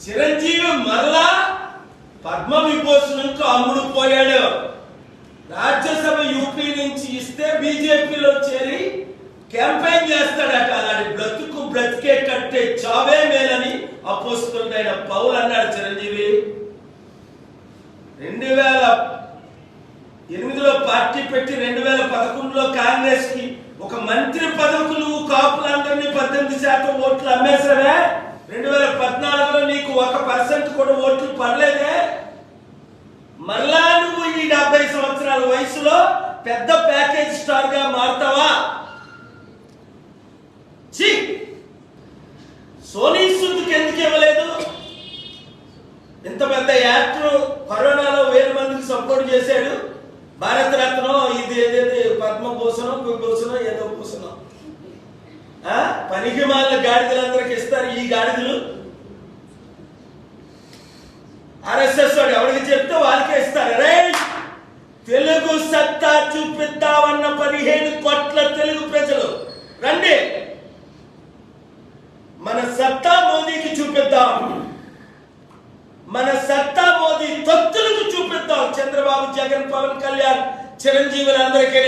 చిరంజీవి మరలా పద్మ విభూషణకు అమ్ముడు పోయాడు. రాజ్యసభ యూపీ నుంచి ఇస్తే బీజేపీలో చేరి క్యాంపెయిన్ చేస్తాడట. అలాంటి బ్రతికే కట్టే చావే మేలని అపోస్తుడైన పౌలు అన్నాడు. చిరంజీవి 2008లో పార్టీ పెట్టి 2011లో కాంగ్రెస్ కి ఒక మంత్రి పదవికి నువ్వు కాపులందరినీ 18% ఓట్లు అమ్మేశావే. 2014లో నీకు 1% కూడా ఓట్లు పడలేదే. మరలా నువ్వు ఈ 70 సంవత్సరాల వయసులో పెద్ద ప్యాకేజ్ స్టార్ గా మారుతావా? సోనీ సూద్కి ఎందుకు ఇవ్వలేదు? ఇంత పెద్ద యాక్టర్ కరోనాలో 1000 మందికి సపోర్ట్ చేశాడు. భారత రత్నం ఇది ఏదైతే పద్మభూషణం విభూషణం ఏదో భూషణం పనికి మాల గాడిదలందరికి ఇస్తారు. ఈ గాడిదలు ఆర్ఎస్ఎస్ వాడు ఎవరికి చెప్తే వాళ్ళకే ఇస్తారు. రే తెలుగు సత్తా చూపిద్దామన్న 15 కోట్ల తెలుగు ప్రజలు రండి, మన సత్తా మోదీకి చూపిద్దాం, మన సత్తా మోదీ తొత్తులకు చూపిద్దాం. చంద్రబాబు, జగన్, పవన్ కళ్యాణ్, చిరంజీవులందరికీ